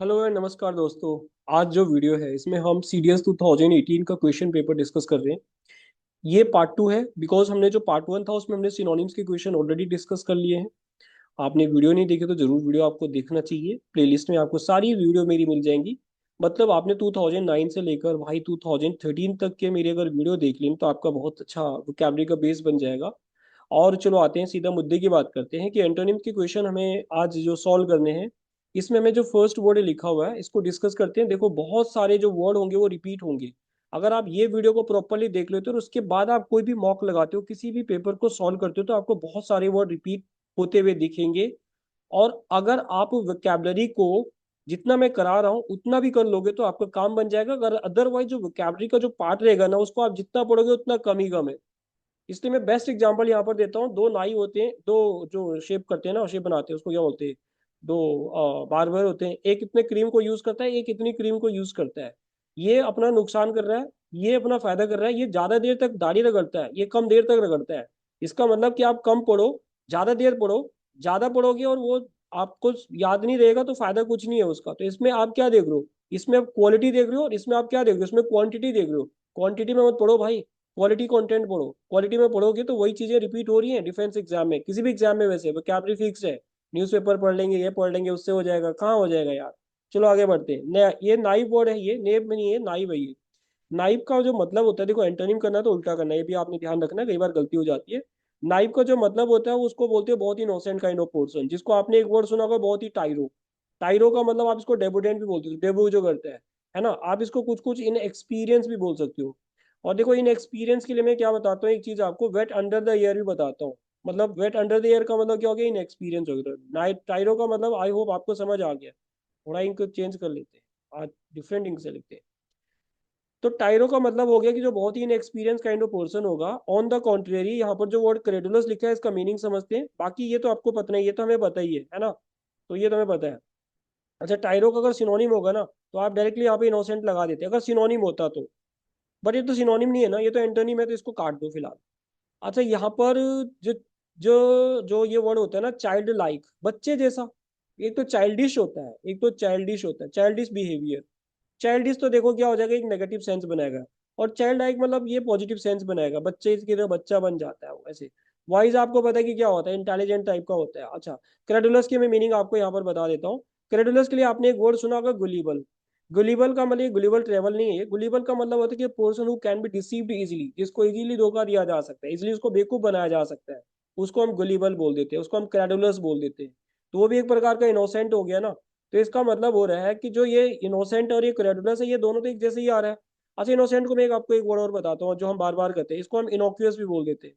Hello and नमस्कार दोस्तों। आज जो वीडियो है इसमें हम सीडीएस 2018 का क्वेश्चन पेपर डिस्कस कर रहे हैं। ये पार्ट टू है बिकॉज हमने जो पार्ट वन था उसमें हमने सिनोनिम्स के क्वेश्चन ऑलरेडी डिस्कस कर लिए हैं। आपने वीडियो नहीं देखी तो जरूर वीडियो आपको देखना चाहिए। प्लेलिस्ट में आपको सारी वीडियो मेरी मिल जाएंगी। मतलब आपने 2009 से लेकर भाई 2013 तक के मेरी अगर वीडियो देख ली तो आपका बहुत अच्छा वोकैबुलरी का बेस बन जाएगा। और चलो आते हैं सीधा मुद्दे की बात करते हैं कि एंटोनिम के क्वेश्चन हमें आज जो सॉल्व करने हैं। इसमें हमें जो फर्स्ट वर्ड लिखा हुआ है इसको डिस्कस करते हैं। देखो बहुत सारे जो वर्ड होंगे वो रिपीट होंगे। अगर आप ये वीडियो को प्रॉपरली देख लेते हो और उसके बाद आप कोई भी मॉक लगाते हो किसी भी पेपर को सॉल्व करते हो तो आपको बहुत सारे वर्ड रिपीट होते हुए दिखेंगे। और अगर आप वोकैबुलरी को जितना मैं करा रहा हूँ उतना भी कर लोगे तो आपका काम बन जाएगा। अगर अदरवाइज जो वोकैबुलरी का जो पार्ट रहेगा ना उसको आप जितना पढ़ोगे उतना कम ही कम है। इसलिए मैं बेस्ट एग्जांपल यहाँ पर देता हूँ। दो नाई होते हैं, दो जो शेप करते हैं ना शेप बनाते हैं उसको क्या बोलते हैं। दो बार्बर होते हैं, एक इतने क्रीम को यूज करता है एक इतनी क्रीम को यूज करता है। ये अपना नुकसान कर रहा है, ये अपना फायदा कर रहा है। ये ज्यादा देर तक दाढ़ी रगड़ता है, ये कम देर तक रगड़ता है। इसका मतलब कि आप कम पढ़ो, ज्यादा देर पढ़ो। ज्यादा पढ़ोगे और वो आपको याद नहीं रहेगा तो फायदा कुछ नहीं है उसका। तो इसमें आप क्या देख रहे हो, इसमें आप क्वालिटी देख रहे हो और इसमें आप क्या देख रहे हो, इसमें क्वांटिटी देख रहे हो। क्वांटिटी में मत पढ़ो भाई, क्वालिटी कंटेंट पढ़ो। क्वालिटी में पढ़ोगे तो वही चीजें रिपीट हो रही हैं डिफेंस एग्जाम में, किसी भी एग्जाम में वैसे वोकैबुलरी फिक्स है। न्यूज़पेपर पढ़ लेंगे, ये पढ़ लेंगे, उससे हो जाएगा, कहाँ हो जाएगा यार। चलो आगे बढ़ते हैं। ये नाइव वर्ड है, ये नेब में नहीं है, नाइव है ये। नाइव का जो मतलब होता है, देखो एंटोनिम करना है तो उल्टा करना है, ये भी आपने ध्यान रखना है, कई बार गलती हो जाती है। नाइव का जो मतलब होता है उसको बोलते हैं बहुत ही इनोसेंट काइंड ऑफ पर्सन, जिसको आपने एक वर्ड सुना होगा बहुत ही टाइरो। टाइरो का मतलब आप इसको डेबुटेंट भी बोलते हो, डेबू जो करता है ना। आप इसको कुछ कुछ इन एक्सपीरियंस भी बोल सकते हो। और देखो इन एक्सपीरियंस के लिए मैं क्या बताता हूँ, एक चीज आपको वेट अंडर द ईयर भी बताता हूँ। मतलब वेट अंडर द ईयर का मतलब क्या हो गया, इन एक्सपीरियंस हो गया। नाइट टाइरो का मतलब आई होप आपको समझ आ गया। थोड़ा इंक चेंज कर लेते हैं, आज डिफरेंट इंक से लिखते हैं। तो टाइरो का मतलब हो गया कि जो बहुत ही इनएक्सपीरियंस काइंड ऑफ पर्सन होगा। ऑन द कॉन्ट्रेरी यहाँ पर जो वर्ड क्रेडुलस लिखा है इसका मीनिंग समझते हैं। बाकी ये तो आपको पता नहीं, ये तो हमें पता ही है ना। तो ये तो हमें पता है। अच्छा टाइरो का अगर सिनोनिम होगा ना तो आप डायरेक्टली यहाँ पे इनोसेंट लगा देते अगर सिनोनिम होता तो। बट ये तो सिनोनिम नहीं है ना, ये तो एंटोनिम है, तो इसको काट दो फिलहाल। अच्छा यहाँ पर जो जो जो ये वर्ड होता है ना, चाइल्ड लाइक, बच्चे जैसा। एक तो चाइल्डिश होता है, एक तो चाइल्डिश होता है, चाइल्डिश बिहेवियर। चाइल्डिश तो देखो क्या हो जाएगा, एक नेगेटिव सेंस बनाएगा। और चाइल्ड लाइक मतलब ये पॉजिटिव सेंस बनाएगा, बच्चे की तरह बच्चा बन जाता है वो ऐसे। वाइज आपको पता है कि क्या होता है, इंटेलिजेंट टाइप का होता है। अच्छा क्रेडुलस की मैं मीनिंग आपको यहाँ पर बता देता हूँ। क्रेडुलस के लिए आपने एक वर्ड सुना होगा, गुलीबल। गुलीबल का मतलब गुलीबल ट्रेवल नहीं है, गुलीबल का मतलब होता है कि person who can be deceived easily, जिसको इजीली धोखा दिया जा सकता है, इजीली उसको बेवकूफ बनाया जा सकता है। उसको हम गुलीबल बोल देते हैं, उसको हम क्रेडुलस बोल देते हैं। तो वो भी एक प्रकार का इनोसेंट हो गया ना। तो इसका मतलब हो रहा है कि जो ये इनोसेंट और ये क्रेडुलस है ये दोनों तो एक जैसे ही आ रहा है। अच्छा इनोसेंट को मैं एक आपको एक वर्ड और बताता हूँ जो हम बार बार करते हैं, इसको हम इनोक्यूअस भी बोल देते हैं।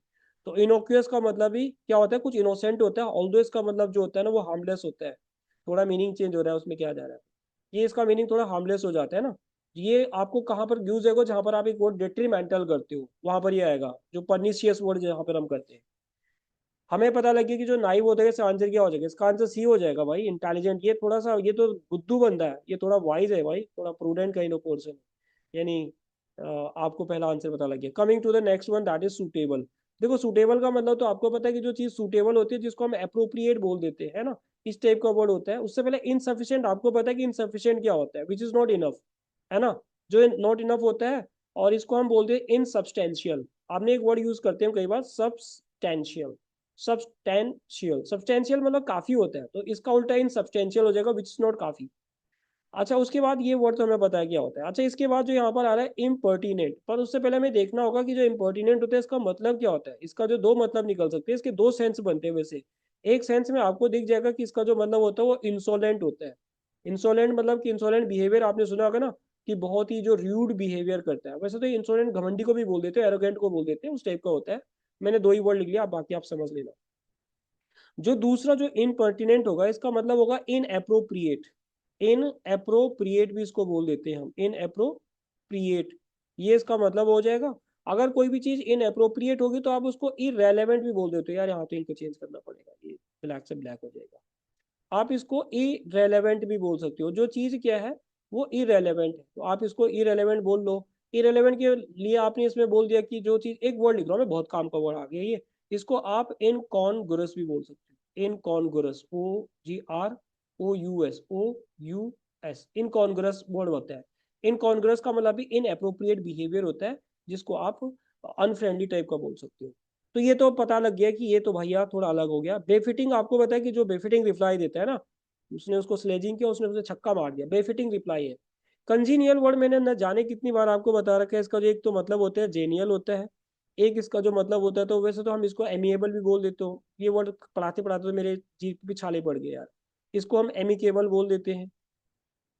तो इनोक्यूअस का मतलब भी क्या होता है, कुछ इनोसेंट होता है, ऑल्दो इसका मतलब जो होता है ना वो हार्मलेस होता है। थोड़ा मीनिंग चेंज हो रहा है उसमें, क्या जा रहा है, ये इसका मीनिंग थोड़ा हार्मलेस हो जाता है ना। ये आपको कहाँ पर यूज होगा, जहां पर आप एक वर्ड डेट्रीमेंटल करते हो वहां पर ये आएगा, जो परनिशियस वर्ड जहां पर हम करते हैं। हमें पता लगे कि जो नाइव होता है इसका आंसर क्या हो जाएगा, इसका आंसर सी हो जाएगा भाई, इंटेलिजेंट। ये थोड़ा सा ये तो बुद्धू बंदा है, ये थोड़ा वाइज है भाई, थोड़ा प्रूडेंट काइंड ऑफ पर्सन है। यानी आपको पहला आंसर पता लग गया। Coming to the next one, that is suitable. देखो सूटेबल का मतलब तो आपको पता है कि जो चीज सूटेबल होती है जिसको हम अप्रोप्रिएट बोल देते हैं ना, इस टाइप का वर्ड होता है। उससे पहले इनसफिशिएंट, आपको पता है कि इनसफिशिएंट क्या होता है, विच इज नॉट इनफ, है ना। जो नॉट इनफ होता है। और इसको हम बोलते हैं इनसब्सटेंशियल। आपने एक वर्ड यूज करते हैं कई बार, सब्सटेंशियल। सब्सटेंशियल, सब्सटेंशियल मतलब काफी होता है, तो इसका उल्टा इन सब्सटेंशियल हो जाएगा, विच इज नॉट काफी। अच्छा उसके बाद ये वर्ड तो हमें पता है क्या होता है। अच्छा इसके बाद जो यहाँ पर आ रहा है इम्पर्टिनेंट, पर उससे पहले हमें देखना होगा कि जो इम्पर्टिनेंट होता है इसका मतलब क्या होता है। इसका जो दो मतलब निकल सकते हैं, इसके दो सेंस बनते हैं वैसे। एक सेंस में आपको दिख जाएगा कि इसका जो मतलब होता है वो इंसोलेंट होता है। इंसोलेंट मतलब कि इंसोलेंट बिहेवियर आपने सुना होगा ना, कि बहुत ही जो र्यूड बिहेवियर करता है। वैसे तो इंसोलेंट घमंडी को भी बोल देते हैं, एरोगेंट को बोल देते हैं, उस टाइप का होता है। मैंने दो ही वर्ड लिख लिया, आप बाकी आप समझ लेना। जो दूसरा जो इनपर्टिनेंट होगा इसका मतलब होगा इन अप्रोप्रिएट। इन अप्रोप्रिएट भी इसको बोल देते हैं हम, इन अप्रोप्रिएट। ये इसका मतलब हो जाएगा। अगर कोई भी चीज इन अप्रोप्रिएट होगी तो आप उसको इरेलेवेंट भी बोल देते हो। यार यहाँ तो इनको चेंज करना पड़ेगा, ये ब्लैक से ब्लैक हो जाएगा। आप इसको इरेलेवेंट भी बोल सकते हो, जो चीज क्या है वो इरेलेवेंट है तो आप इसको इरेलेवेंट बोल लो। इरेलेवेंट के लिए आपने इसमें बोल दिया कि जो चीज, एक वर्ड लिख रहा हूँ मैं, बहुत काम का वर्ड आ गया ये। इसको आप इनकॉन्ग्रुअस भी बोल सकते हो, इनकॉन्ग्रुअस, OGROUS, OUS। एस इनकॉन्ग्रुअस वर्ड होता है। इनकॉन्ग्रुअस का मतलब भी इनएप्रोप्रिएट बिहेवियर होता है, जिसको आप अनफ्रेंडली टाइप का बोल सकते हो। तो ये तो पता लग गया कि ये तो भैया थोड़ा अलग हो गया। बेफिटिंग आपको पता है कि जो बेफिटिंग रिप्लाई देता है ना, उसने उसको स्लेजिंग किया, उसने उसे छक्का मार दिया, बेफिटिंग रिप्लाई है। कंजीनियल वर्ड मैंने न जाने कितनी बार आपको बता रखा है, इसका जो एक तो मतलब होता है जेनियल होता है, एक इसका जो मतलब होता है, तो वैसे तो हम इसको एमिएबल भी बोल देते हो। ये वर्ड पढ़ाते पढ़ाते तो मेरे जीभ पे छाले पड़ गए यार। इसको हम एमिकेबल बोल देते हैं,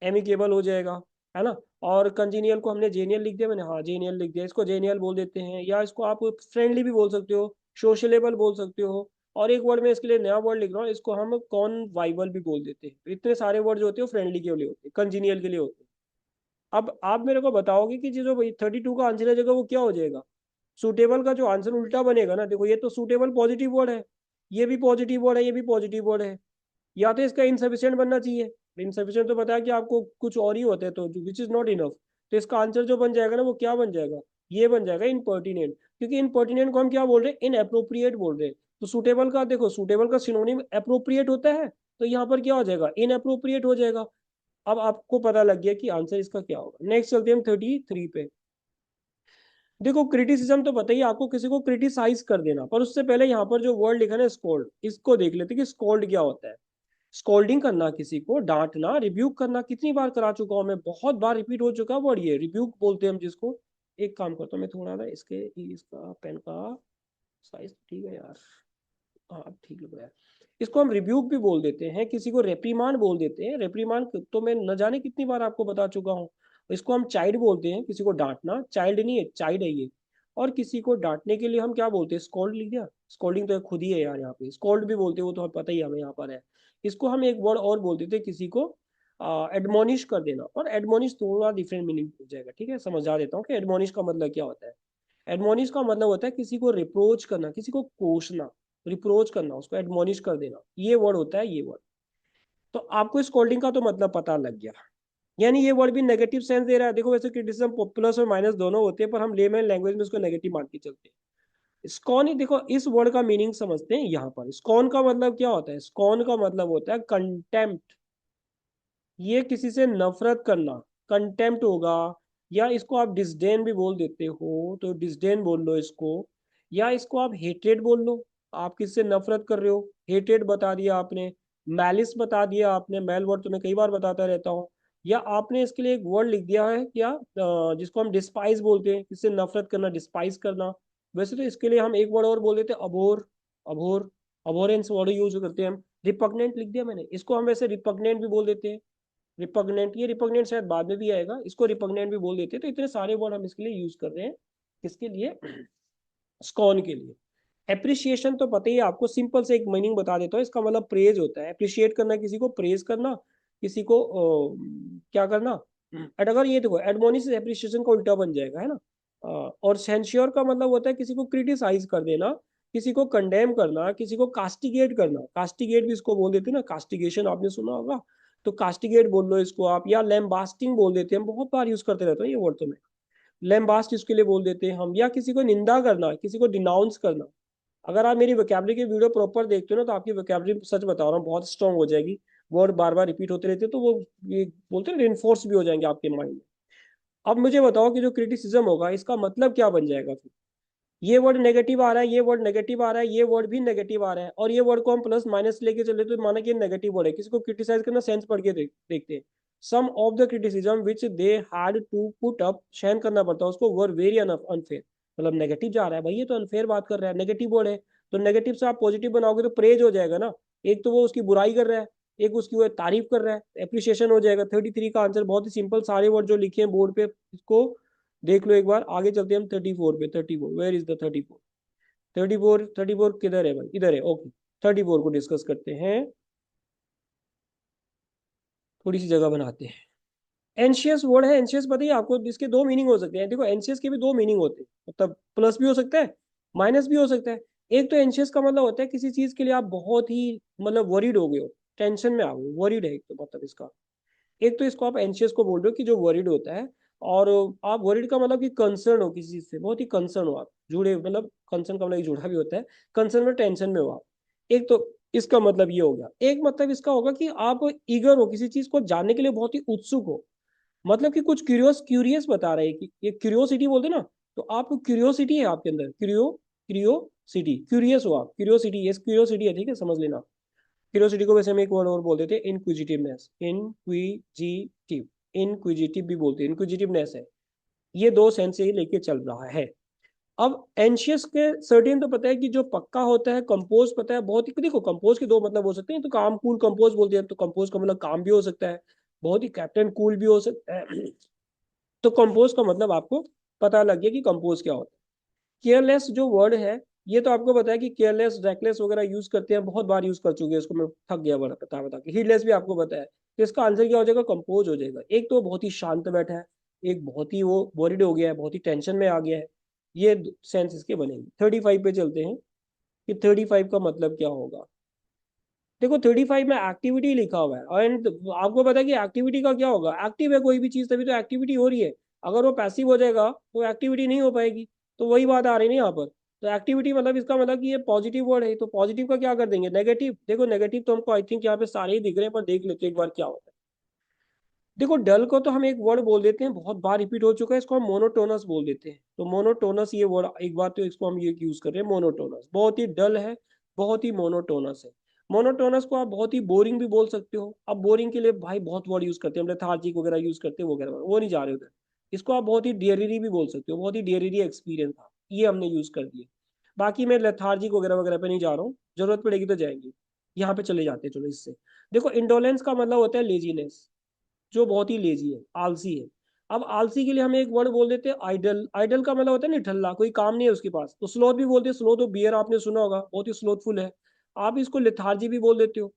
एमिकेबल हो जाएगा, है ना। और कंजीनियल को हमने जेनियल लिख दिया, मैंने हाँ जेनियल लिख दिया, इसको जेनियल बोल देते हैं। या इसको आप फ्रेंडली भी बोल सकते हो, सोशलेबल बोल सकते हो। और एक वर्ड में इसके लिए नया वर्ड लिख रहा हूँ, इसको हम कॉनवाइबल भी बोल देते हैं। तो इतने सारे वर्ड जो होते हैं फ्रेंडली के लिए होते हैं, कंजीनियल के लिए होते हैं। अब आप मेरे को बताओगे कि जो 32 का आंसर आ जाएगा वो क्या हो जाएगा। सूटेबल का जो आंसर उल्टा बनेगा ना, देखो ये तो सूटेबल पॉजिटिव वर्ड है, ये भी पॉजिटिव वर्ड है, ये भी पॉजिटिव वर्ड है। या तो इसका इनसफिशियंट बनना चाहिए। इनसफिशियंट तो पता है कि आपको कुछ और ही होते हैं, तो विच इज नॉट इनफ। तो इसका आंसर जो बन जाएगा ना, वो क्या बन जाएगा, ये बन जाएगा इनपर्टिनेंट। क्योंकि इनपर्टिनेंट को हम क्या बोल रहे हैं, इनअप्रोप्रिएट बोल रहे हैं। तो सूटेबल का देखो, सूटेबल का सिनोनिम अप्रोप्रिएट होता है, तो यहाँ पर क्या हो जाएगा, इनअप्रोप्रिएट हो जाएगा। अब आपको पता लग गया कि आंसर इसका क्या होगा। नेक्स्ट चलते हैं हम 33 पे। देखो क्रिटिसिज्म तो पता ही है आपको, किसी को क्रिटिसाइज कर देना। पर उससे पहले यहाँ पर जो वर्ड लिखा है ना स्कोल्ड, इसको देख लेते हैं कि स्कोल्ड क्या होता है। स्कोल्डिंग करना, किसी को डांटना, रिब्यूक करना, कितनी बार करा चुका हूं मैं, बहुत बार रिपीट हो चुका वर्ड ये रिब्यूक बोलते हैं हम जिसको। एक काम करता हूँ मैं, थोड़ा ना इसका पेन का साइज ठीक है यार, हाँ अब ठीक लग रहा है। इसको हम रिब्यूक भी बोल देते हैं, किसी को रेप्रीमांड बोल देते हैं। रेप्रीमांड तो मैं न जाने कितनी बार आपको बता चुका हूँ। इसको हम चाइल्ड बोलते हैं, किसी को डांटना, चाइल्ड नहीं है चाइल्ड है ये। और किसी को डांटने के लिए हम क्या बोलते हैं, स्कॉल्ड लिख दिया। स्कॉल्डिंग तो खुद ही है यार, यहाँ पे स्कॉल्ड भी बोलते हैं, वो तो हमें पता ही हमें यहाँ पर है। इसको हम एक वर्ड और बोल देते हैं, किसी को एडमोनिश कर देना। और एडमोनिश थोड़ा डिफरेंट मीनिंग हो जाएगा, ठीक है, समझा देता हूँ कि एडमोनिश का मतलब क्या होता है। एडमोनिश का मतलब होता है किसी को रिप्रोच करना, किसी को कोसना, रिप्रोच करना, उसको एडमोनिश कर देना, ये वर्ड होता है ये वर्ड। तो आपको स्कोल्डिंग का तो मतलब पता लग गया। यानी ये वर्ड भी नेगेटिव सेंस दे रहा है। देखो वैसे क्रिटिसिज्म प्लस और माइनस दोनों होते हैं, पर हम लेमैन लैंग्वेज में इसको नेगेटिव मान के चलते हैं। स्कॉन ही देखो, इस वर्ड का मीनिंग समझते हैं यहाँ पर। स्कॉन का मतलब क्या होता है, स्कॉन का मतलब होता है कंटेम्प्ट। ये किसी से नफरत करना, कंटेम्प्ट होगा। या इसको आप डिसडेन भी बोल देते हो, तो डिसडेन बोल लो इसको। या इसको आप हेट्रेड बोल लो, आप किससे नफरत कर रहे हो, हेट्रेड बता दिया आपने। मैलिस बता दिया आपने, मैल वर्ड तो मैं कई बार बताता रहता हूँ। या आपने इसके लिए एक वर्ड लिख दिया है क्या, जिसको हम डिस्पाइज बोलते हैं, किससे नफरत करना, डिस्पाइज करना। वैसे तो इसके लिए हम एक वर्ड और बोल देते हैं, अबोर। अबोर, अबोरेंस वर्ड यूज करते हैं हम। रिपग्नेंट लिख दिया मैंने, इसको हम वैसे रिपग्नेंट भी बोल देते हैं। रिपग्नेंट, ये रिपग्नेंट शायद बाद में भी आएगा, इसको रिपग्नेंट भी बोल देते हैं। तो इतने सारे वर्ड हम इसके लिए यूज कर रहे हैं, किसके लिए, स्कॉन के लिए। एप्रिसिएशन तो पता ही है आपको, सिंपल से एक मीनिंग बता देता हूँ, इसका मतलब प्रेज होता है। अप्रिशिएट करना, किसी को प्रेज करना, किसी को क्या करना। एट अगर ये देखो, एडमोनिश एप्रिसिएशन का उल्टा बन जाएगा, है ना। और सेंश्योर का मतलब होता है किसी को क्रिटिसाइज कर देना, किसी को कंडेम करना, किसी को कास्टिगेट करना। कास्टिगेट भी इसको बोल देते हैं ना, कास्टिगेशन आपने सुना होगा। तो कास्टिगेट बोल लो इसको आप, या लैम्बास्टिंग बोल देते हैं हम, बहुत बार यूज करते रहते हैं ये वर्ड तो मैं। लैम्बास्ट इसके लिए बोल देते हैं हम। या किसी को निंदा करना, किसी को डिनाउंस करना। अगर आप मेरी वोकैबुलरी की वीडियो प्रॉपर देखते हो ना, तो आपकी वोकैबुलरी सच बता रहा हूँ बहुत स्ट्रांग हो जाएगी। वर्ड बार बार रिपीट होते रहते, तो वो ये बोलते हैं रिइंफोर्स भी हो जाएंगे आपके माइंड में। अब मुझे बताओ कि जो क्रिटिसिज्म होगा इसका मतलब क्या बन जाएगा फिर। ये वर्ड नेगेटिव आ रहा है, ये वर्ड नेगेटिव आ रहा है, ये वर्ड भी नेगेटिव आ रहा है, और ये वर्ड को हम प्लस माइनस लेके चले तो माना कि नेगेटिव वर्ड है। किसी को क्रिटिसाइज करना, सेंस पढ़ के देखते हैं। Some of the criticism which they had to put up, सहन करना पड़ता है उसको, वर वेरी अनफेयर। मतलब नेगेटिव जा रहा है भाई, ये तो अनफेयर बात कर रहा है, नेगेटिव वर्ड है। तो नेगेटिव से आप पॉजिटिव बनाओगे तो प्रेज हो जाएगा ना। एक तो वो उसकी बुराई कर रहा है, एक उसकी वो तारीफ कर रहा है, एप्रिसिएशन हो जाएगा। 33 का आंसर बहुत ही सिंपल, सारे वर्ड जो लिखे हैं बोर्ड पे इसको देख लो एक बार। आगे चलते हैं हम 34 पे। 34, वेयर इज द 34। 34 किधर है भाई, इधर है, ओके। 34 को डिस्कस करते हैं, थोड़ी सी जगह बनाते हैं। एंशियस वर्ड है, एंशियस पता ही है आपको, इसके दो मीनिंग हो सकते हैं। देखो एंशियस के भी दो मीनिंग होते हैं, मतलब प्लस भी हो सकता है, माइनस भी हो सकता है। एक तो एंशियस का मतलब होता है किसी चीज के लिए आप बहुत ही मतलब वरीड हो गए हो, टेंशन में आ गए, वरीड है एक तो मतलब इसका। एक तो इसको आप एंशियस को बोल रहे हो कि जो वरीड होता है। और आप वरीड का मतलब कि कंसर्न हो किसी चीज से, बहुत ही कंसर्न हो आप, जुड़े, मतलब कंसर्न का मतलब जुड़ा भी होता है, कंसर्न में टेंशन में हो आप। एक तो इसका मतलब ये हो गया। एक मतलब इसका होगा कि आप ईगर हो, किसी चीज को जानने के लिए बहुत ही उत्सुक हो, मतलब कि कुछ क्यूरियस क्यूरियस बता रहे हैं कि ये क्यूरियोसिटी बोलते हैं ना, तो आपको क्यूरियोसिटी है आपके अंदर, क्यूरियोसिटी, क्यूरियस हो आप, क्यूरियोसिटी, ये क्यूरियोसिटी है, ठीक है, समझ लेना। क्यूरियोसिटी को वैसे हम एक वर्ड और बोल देते हैं, इनक्विजिटिवनेस, इनक्विजिटिव, इनक्विजिटिव भी बोलते हैं, इनक्विजिटिवनेस है। ये दो सेंस से ही लेके चल रहा है। अब एंशियस के सर्टेन तो पता है कि जो पक्का होता है, कंपोज पता है बहुत ही, देखो कंपोज के दो मतलब हो सकते हैं, तो काम कूल कंपोज बोलते हैं, तो कंपोज का मतलब काम भी हो सकता है, बहुत ही कैप्टन कूल भी हो सकता है। तो कंपोज का मतलब आपको पता लग गया कि कंपोज क्या होता है। केयरलेस जो वर्ड है, ये तो आपको पता है कि केयरलेस रेकलेस वगैरह यूज करते हैं, बहुत बार यूज कर चुके हैं इसको, मैं थक गया बड़ा बता बता के। हीडलेस भी आपको पता है, तो इसका आंसर क्या हो जाएगा, कंपोज हो जाएगा। एक तो बहुत ही शांत बैठा है, एक बहुत ही वो वरिड हो गया है, बहुत ही टेंशन में आ गया है, ये सेंस इसके बनेंगे। 35 पे चलते हैं कि 35 का मतलब क्या होगा। देखो 35 में एक्टिविटी लिखा हुआ है, एंड आपको पता है कि एक्टिविटी का क्या होगा, एक्टिव है कोई भी चीज तभी तो एक्टिविटी हो रही है। अगर वो पैसिव हो जाएगा तो एक्टिविटी नहीं हो पाएगी। तो वही बात आ रही है ना यहाँ पर। तो एक्टिविटी मतलब इसका मतलब कि ये पॉजिटिव वर्ड है, तो पॉजिटिव का क्या कर देंगे, नेगेटिव। देखो नेगेटिव तो हमको आई थिंक यहाँ पे सारे ही दिख रहे हैं, पर देख लेते हैं एक बार क्या होता है। देखो डल को तो हम एक वर्ड बोल देते हैं, बहुत बार रिपीट हो चुका है, इसको हम मोनोटोनस बोल देते हैं। तो मोनोटोनस ये वर्ड एक बार तो इसको हम ये यूज कर रहे हैं, मोनोटोनस, बहुत ही डल है, बहुत ही मोनोटोनस है। मोनोटोनस को आप बहुत ही बोरिंग भी बोल सकते हो। अब बोरिंग के लिए भाई बहुत वर्ड यूज करते हैं हम, लेथार्जिक वगैरह यूज करते हैं वगैरह, वो नहीं जा रहे उधर। इसको आप बहुत ही डियरियरी भी बोल सकते हो, बहुत ही डियरियरी एक्सपीरियंस था, ये हमने यूज कर दिए। बाकी मैं लेथार्जिक वगैरह वगैरह पे नहीं जा रहा हूँ, जरूरत पड़ेगी तो जाएंगे। यहाँ पे चले जाते हैं चलो इससे। देखो इंडोलेंस का मतलब होता है लेजीनेस, जो बहुत ही लेजी है, आलसी है। अब आलसी के लिए हम एक वर्ड बोल देते हैं आइडल। आइडल का मतलब होता है निठल्ला, कोई काम नहीं है उसके पास। तो स्लोथ भी बोलते हैं, स्लोथ बियर आपने सुना होगा, बहुत ही स्लोथफुल है। आप इसको लिथार्जी भी बोल देते हो।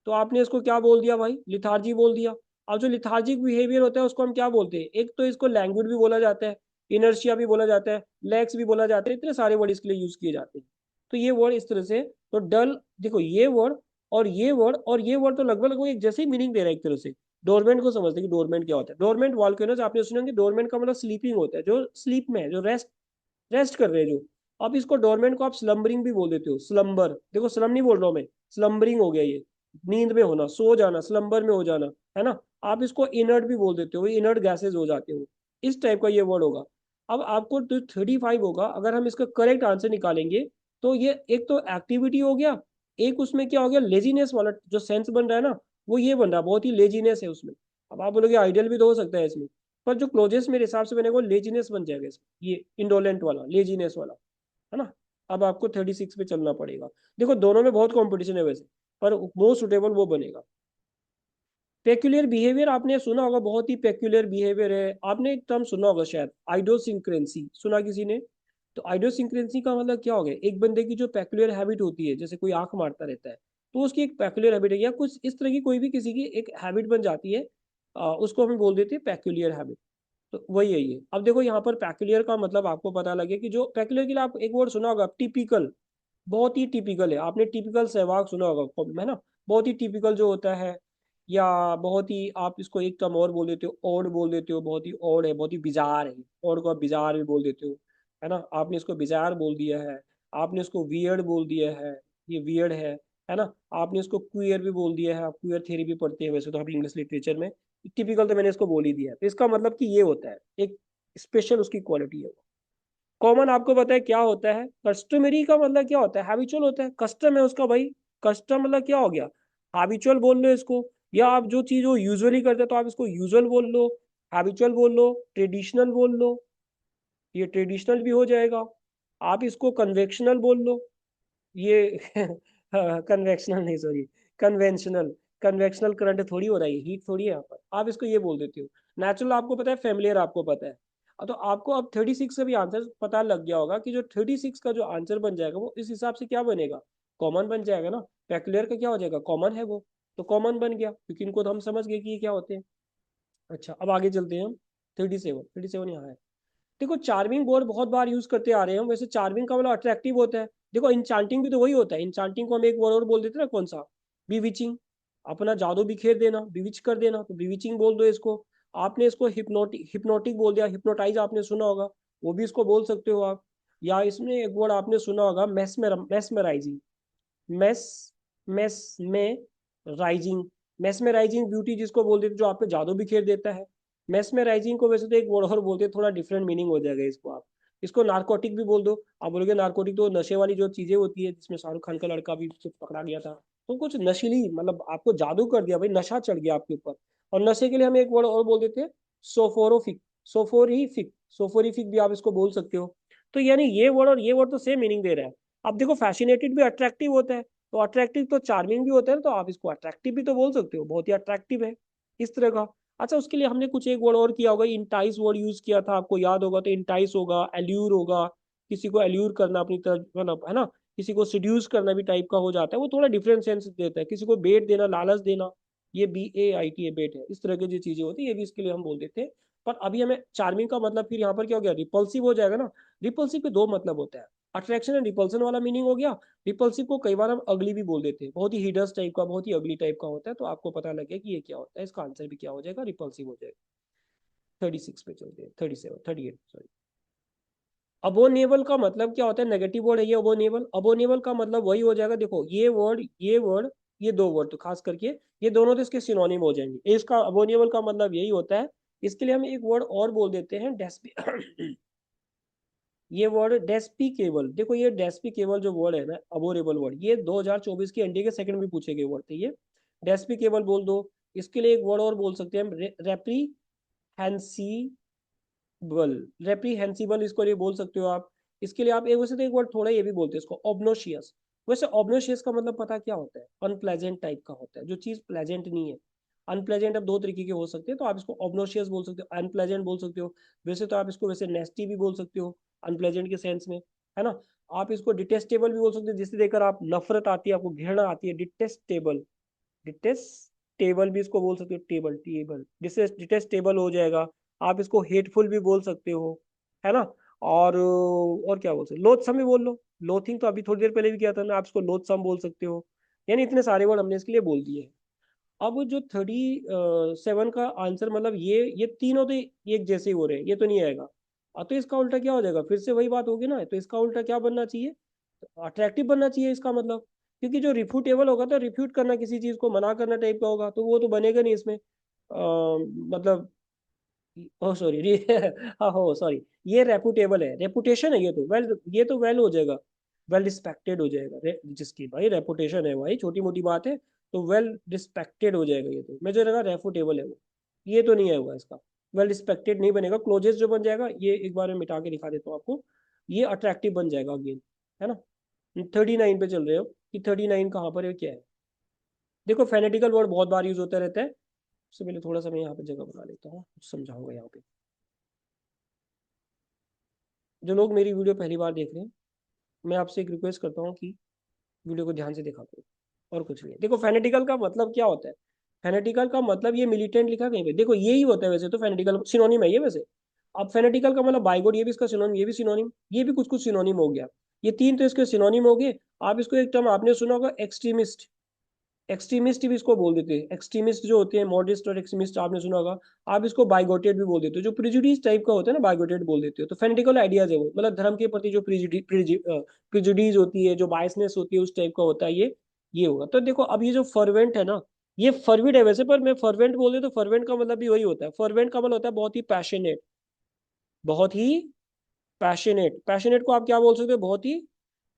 तो आपने इसको क्या बोल दिया भाई, लिथार्जी बोल दिया। अब जो लिथार्जिक बिहेवियर होता है उसको हम क्या बोलते हैं, एक तो इसको लैंग्वेज भी बोला जाता है, इनर्शिया भी बोला जाता है, लैक्स भी बोला जाता है, इतने सारे वर्ड इसके लिए यूज किए जाते हैं। तो ये वर्ड इस तरह से, तो डल, देखो ये वर्ड और ये वर्ड और ये वर्ड तो लगभग लगभग एक जैसे ही मीनिंग दे रहा है एक तरह से। डोरमेंट को समझते हैं कि डोरमेंट क्या होता है। डोरमेंट वॉल्केनोस आपने सुने होंगे, डोरमेंट का मतलब स्लीपिंग होता है, जो स्लीप में है, जो रेस्ट रेस्ट कर रहे हैं जो। अब इसको डोरमेंट को आप स्लम्बरिंग भी बोल देते हो, स्लम्बर, देखो स्लम नहीं बोल रहा हूँ मैं, स्लम्बरिंग हो गया ये, नींद में होना, सो जाना, स्लम्बर में हो जाना, है ना। आप इसको इनर्ट भी बोल देते हो, इनर्ट गैसेज हो जाते हो, इस टाइप का ये वर्ड होगा। अब आपको जो 35 होगा, अगर हम इसका करेक्ट आंसर निकालेंगे, तो ये एक तो एक्टिविटी हो गया, एक उसमें क्या हो गया, लेजीनेस वाला जो सेंस बन रहा है ना, वो ये बन रहा है, बहुत ही लेजीनेस है उसमें। अब आप बोलोगे आइडियल भी तो हो सकता है इसमें, पर जो क्लोजेस्ट मेरे हिसाब से बनेगा वो लेजीनेस बन जाएगा इसमें, ये इंडोलेंट वाला, लेजीनेस वाला, है ना। अब आपको 36 पे चलना पड़ेगा। देखो दोनों में बहुत कंपटीशन है वैसे, पर मोस्ट सुटेबल वो बनेगा। पेक्यूलियर बिहेवियर आपने सुना होगा, बहुत ही पेक्यूलियर बिहेवियर है, आपने एक टर्म सुना होगा शायद, आइडोसिंक्रेंसी, सुना किसी ने। तो आइडोसिंक्रेंसी का मतलब क्या हो गया, एक बंदे की जो पेक्यूलियर हैबिट होती है, जैसे कोई आंख मारता रहता है, तो उसकी एक पेक्यूलियर हैबिट है, या कुछ इस तरह की कोई भी किसी की एक हैबिट बन जाती है, उसको हम बोल देते हैं पेक्यूलियर हैबिट। तो वही है ये। अब देखो यहाँ पर पैक्यूलियर का मतलब आपको पता लगे कि जो पैक्यूलियर के लिए आप एक वर्ड सुना होगा, टिपिकल, बहुत ही टिपिकल है, आपने टिपिकल सहवाग सुना होगा, है ना। बहुत ही टिपिकल जो होता है, या बहुत ही, आप इसको एक टर्म और बोल देते हो, ऑड बोल देते हो, बहुत ही ऑड है, बहुत ही बिजार है, ऑड को आप बिजार भी बोल देते हो, है ना। आपने इसको बिजार बोल दिया है, आपने इसको वियर्ड बोल दिया है, ये वियर्ड है ना। आपने इसको क्वियर भी बोल दिया है, आप क्वियर थ्योरी भी पढ़ते हैं वैसे तो आप इंग्लिश लिटरेचर में। टिपिकल तो मैंने इसको बोल ही दिया है, तो इसका मतलब कि ये होता है एक स्पेशल उसकी क्वालिटी है। कॉमन आपको पता है क्या होता है, कस्टमरी का मतलब क्या होता है, हैबिचुअल होता है, कस्टम है उसका भाई। कस्टम मतलब क्या हो गया, हैबिचुअल बोल लो इसको, या आप जो चीज वो यूजुअली करते हो तो आप इसको यूजुअल बोल लो, हैबिचुअल बोल लो, ट्रेडिशनल बोल लो, ये ट्रेडिशनल भी हो जाएगा। आप इसको कन्वेक्शनल बोल लो, ये कन्वेक्शनल नहीं, सॉरी, कन्वेंशनल। कन्वेक्शनल करंट थोड़ी हो रहा है, हीट थोड़ी है यहाँ पर, आप इसको ये बोल देते हो। नेचुरल आपको पता है, फेमिलियर आपको पता है। तो आपको अब 36 का भी आंसर पता लग गया होगा कि जो 36 का जो आंसर बन जाएगा वो इस हिसाब से क्या बनेगा, कॉमन बन जाएगा ना। पेक्युलियर का क्या हो जाएगा, कॉमन है वो, तो कॉमन बन गया, क्योंकि इनको तो हम समझ गए कि ये क्या होते हैं। अच्छा अब आगे चलते हैं हम। 37 यहाँ है। देखो चार्मिंग वर्ड बहुत बार यूज करते आ रहे हैं हम, वैसे चार्मिंग का मतलब अट्रैक्टिव होता है। देखो इंचांटिंग भी तो वही होता है, इंचांटिंग को हम एक वर्ड और बोल देते हैं ना, कौन सा, बीविचिंग, अपना जादू बिखेर देना, बीविच कर देना, तो बीविचिंग बोल दो इसको। आपने इसको हिप्नोटिक हिप्नोटिक बोल दिया, हिप्नोटाइज आपने सुना होगा, वो भी इसको बोल सकते हो आप। या इसमें एक वर्ड आपने सुना होगा, मेस्मेराइजिंग, मेस मेस में राइजिंग, मेस्मेराइजिंग ब्यूटी जिसको बोल देते जो आप पे जादू बिखेर देता है। मेस्मेराइजिंग को वैसे तो एक वर्ड और बोलते हैं, थोड़ा डिफरेंट मीनिंग हो जाएगा इसको आप, इसको नारकोटिक भी बोल दो। आप बोलोगे नारकोटिक तो नशे वाली जो चीजें होती है, जिसमें शाहरुख खान का लड़का भी पकड़ा गया था, तो कुछ नशीली, मतलब आपको जादू कर दिया भाई, नशा चढ़ गया आपके ऊपर। और नशे के लिए हम एक वर्ड और बोल देते हैं, सोफोरोफिक, सोफोरिफिक, सोफोरिफिक भी आप इसको बोल सकते हो। तो यानी ये वर्ड और ये वर्ड तो सेम मीनिंग दे रहा है। अब देखो फैसिनेटेड भी अट्रैक्टिव होता है, तो अट्रैक्टिव तो चार्मिंग भी होता है, तो आप इसको अट्रैक्टिव भी तो बोल सकते हो, बहुत ही अट्रैक्टिव है इस तरह का। अच्छा, उसके लिए हमने कुछ एक वर्ड और किया होगा, इंटाइस वर्ड यूज किया था, आपको याद होगा, तो इंटाइस होगा, एल्यूर होगा, किसी को एल्यूर करना अपनी तरफ, मतलब है ना, किसी को सिड्यूस करना भी टाइप का हो जाता है, वो थोड़ा डिफरेंट सेंस देता है, किसी को बेट देना, लालच देना, ये BAIT है, बेट है, इस तरह की जो चीजें होती है ये भी इसके लिए हम बोल देते हैं। पर अभी हमें चार्मिंग का मतलब फिर यहाँ पर क्या हो गया, रिपल्सिव हो जाएगा ना। रिपल्सिव पे दो मतलब होता है, अट्रैक्शन एंड रिपल्सन वाला मीनिंग हो गया। रिपल्सिव को कई बार हम अगली भी बोल देते हैं, बहुत ही हिडस टाइप का, बहुत ही अगली टाइप का होता है, तो आपको पता लगे कि ये क्या होता है, इसका आंसर भी क्या हो जाएगा, रिपल्सिव हो जाएगा। 36 पे चलते हैं, 37, 38 सॉरी। अबोनेबल का मतलब क्या होता है, नेगेटिव वर्ड है ये अबोनेबल। अबोनेबल का मतलब वही हो जाएगा, देखो ये वर्ड ये दो वर्ड तो खास करके ये दोनों तो इसके सिनोनिम हो जाएंगे, इसका अबोनेबल का मतलब यही होता है। इसके लिए हम एक वर्ड और बोल देते हैं, डेस्पी ये वर्ड डेस्पिकेबल, देखो ये डेस्पिकेबल जो वर्ड है ना, अबोरेबल वर्ड, ये 2024 की एनडीए के सेकंड में पूछे गए वर्ड थे ये। डेस्पिकेबल बोल दो। इसके लिए एक वर्ड और बोल सकते हैं हम, रेप्रीहेंसिबल, रेप्रीहेंसिबल इसको लिए बोल सकते हो आप। इसके लिए आप एक वैसे तो एक वर्ड थोड़ा ये भी बोलते हैं इसको, ऑब्नोशियस। वैसे ऑब्नोशियस का मतलब पता क्या होता है, अनप्लेजेंट टाइप का होता है, जो चीज प्लेजेंट नहीं है। अनप्लेजेंट अब दो तरीके के हो सकते हैं, तो आप इसको ऑब्नोशियस बोल सकते हो, अनप्लेजेंट बोल सकते हो। वैसे तो आप इसको वैसे नेस्टी भी बोल सकते हो, अनप्लेजेंट के सेंस में, है ना। आप इसको डिटेस्टेबल भी बोल सकते हो, जिसे देखकर आप नफरत आती है, आपको घृणा आती है, डिटेस्टेबल। डिटेस्टेबल भी इसको बोल सकते हो, टेबल टेबल डिटेस्टेबल हो जाएगा। आप इसको हेटफुल भी बोल सकते हो, है ना। और क्या बोल सकते, लोथसम भी बोल लो। लोथिंग तो अभी थोड़ी देर पहले भी किया था ना, आप इसको लोथसम बोल सकते हो। यानी इतने सारे वर्ड हमने इसके लिए बोल दिए हैं। अब जो 37 का आंसर, मतलब ये तीनों तो एक जैसे ही हो रहे हैं, ये तो नहीं आएगा। तो इसका उल्टा क्या हो जाएगा, फिर से वही बात होगी ना, तो इसका उल्टा क्या बनना चाहिए, अट्रैक्टिव बनना चाहिए इसका मतलब। क्योंकि जो रिफ्यूटेबल होगा तो रिफ्यूट करना, किसी चीज को मना करना टाइप का होगा, तो वो तो बनेगा नहीं इसमें। मतलब, ओ सॉरी हाँ हो सॉरी, ये रेपुटेबल है, रेपुटेशन है, ये तो वेल हो जाएगा, वेल रिस्पेक्टेड हो जाएगा, जिसकी भाई रेपुटेशन है भाई, छोटी मोटी बात है, तो वेल रिस्पेक्टेड हो जाएगा। ये तो मुझे लगा रेफुटेबल है वो, ये तो नहीं आएगा इसका, वेल रिस्पेक्टेड नहीं बनेगा। क्लोजेस्ट जो बन जाएगा, ये एक बार मैं मिटा के दिखा देता हूँ आपको, ये अट्रैक्टिव बन जाएगा अगेन, है ना। 39 पे चल रहे हो कि 39 कहाँ पर है, क्या है। देखो फेनेटिकल वर्ड बहुत बार यूज होता रहता है, उससे पहले थोड़ा सा मैं यहाँ पे जगह बना लेता हूँ, कुछ समझाऊंगा यहाँ पे। जो लोग मेरी वीडियो पहली बार देख रहे हैं, मैं आपसे एक रिक्वेस्ट करता हूँ कि वीडियो को ध्यान से देखा करो, और कुछ नहीं है। देखो फेनेटिकल का मतलब क्या होता है, फेनेटिकल का मतलब ये मिलिटेंट लिखा कहीं पे, देखो यही होता है वैसे तो, फेनेटिकल सिनोनिम है ये वैसे। अब फेनेटिकल का मतलब बाइगोड, ये भी इसका सिनोनिम, ये भी सिनोनिम, ये भी कुछ कुछ सिनोनिम हो गया। ये तीन तो इसके सिनोनिम हो गए। आप इसको एक टर्म आपने सुना होगा, एक्सट्रीमिस्ट, एक्सट्रीमिस्ट भी इसको बोल देते हैं, एक्सट्रीमिस्ट जो होते हैं, मॉडरेट और एक्सट्रीमिस्ट आपने सुना होगा। आप इसको बाइगोटेड भी बोल देते हो, जो प्रिजुडिस टाइप का होता है ना, बाइगोटेड बोल देते हो। तो फेनेटिकल आइडियाज है वो, मतलब धर्म के प्रति जो प्रिजुडिस होती है, जो बायसनेस होती है, उस टाइप का होता है ये होगा। तो देखो अब ये जो फर्वेंट है ना, ये फर्विड है वैसे, पर मैं फर्वेंट बोल दे तो फर्वेंट का मतलब भी वही होता है, फर्वेंट का मतलब होता है बहुत ही पैशनेट, बहुत ही पैशनेट। पैशनेट को आप क्या बोल सकते हो, बहुत ही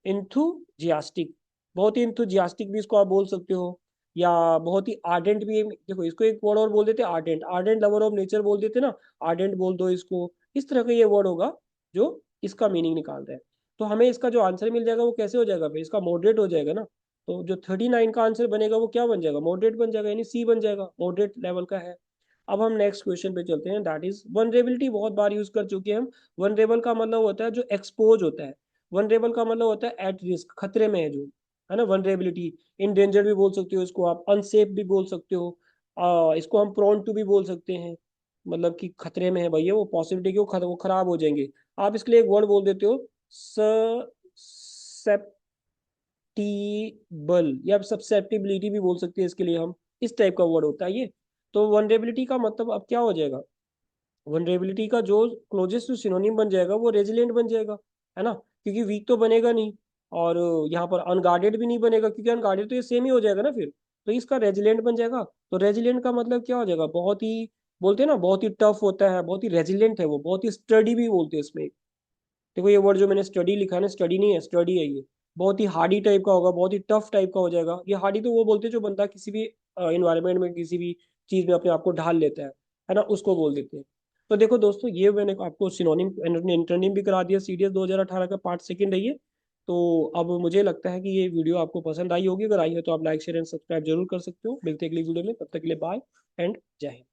इंथुजियास्टिक, बहुत ही इंथुजियास्टिक भी इसको आप बोल सकते हो, या बहुत ही आर्डेंट भी देखो इसको एक वर्ड और बोल देते हैं, ardent, ardent lover of nature बोल देते ना, आर्डेंट बोल दो इसको। इस तरह का ये वर्ड होगा जो इसका मीनिंग निकाल रहा है। तो हमें इसका जो आंसर मिल जाएगा वो कैसे हो जाएगा फिर, इसका मॉडरेट हो जाएगा ना। तो जो 39 का आंसर बनेगा वो क्या बन जाएगा, मॉडरेट बन जाएगा, यानी सी बन जाएगा, मॉडरेट लेवल का है। अब हम नेक्स्ट क्वेश्चन पे चलते हैं, दैट इज वनरेबिलिटी, बहुत बार यूज कर चुके हैं हम। वनरेबल का मतलब होता है जो एक्सपोज होता है, वनरेबल का मतलब होता है एट रिस्क, खतरे में है जो, है ना, वनरेबिलिटी। इन डेंजर भी बोल सकते हो इसको आप, अनसेफ भी बोल सकते हो, इसको हम प्रोन टू भी बोल सकते हैं, मतलब कि खतरे में है भैया, वो पॉसिबिलिटी की वो खराब हो जाएंगे। आप इसके लिए एक वर्ड बोल देते हो, ससेप्टिबल, या सब्सेप्टिबिलिटी भी बोल सकते हैं इसके लिए हम, इस टाइप का वर्ड होता है ये। तो वनरेबिलिटी का मतलब अब क्या हो जाएगा, वनरेबिलिटी का जो क्लोजेस्ट सिनोनिम बन जाएगा वो रेजिलिएंट बन जाएगा, है ना, क्योंकि वीक तो बनेगा नहीं। और यहाँ पर अनगार्डेड भी नहीं बनेगा, क्योंकि अनगार्डेड तो ये सेम ही हो जाएगा ना फिर। तो इसका रेजिलेंट बन जाएगा। तो रेजिलेंट का मतलब क्या हो जाएगा, बहुत ही, बोलते हैं ना बहुत ही टफ होता है, बहुत ही रेजिलेंट है वो, बहुत ही स्टडी भी बोलते हैं इसमें। देखो ये वर्ड जो मैंने स्टडी लिखा है ना, स्टडी नहीं है, स्टडी है ये। बहुत ही हार्डी टाइप का होगा, बहुत ही टफ टाइप का हो जाएगा। ये हार्डी तो वो बोलते हैं जो बंदा किसी भी इन्वायरमेंट में, किसी भी चीज में अपने आप को ढाल लेता है ना, उसको बोल देते हैं। तो देखो दोस्तों, ये मैंने आपको सिनोनिम इंटरनेम भी करा दिया, सीडीएस 2018 का पार्ट सेकंड है ये। तो अब मुझे लगता है कि ये वीडियो आपको पसंद आई होगी। अगर आई है तो आप लाइक शेयर एंड सब्सक्राइब जरूर कर सकते हो। मिलते हैं अगली वीडियो में, तब तक के लिए बाय एंड जय हिंद।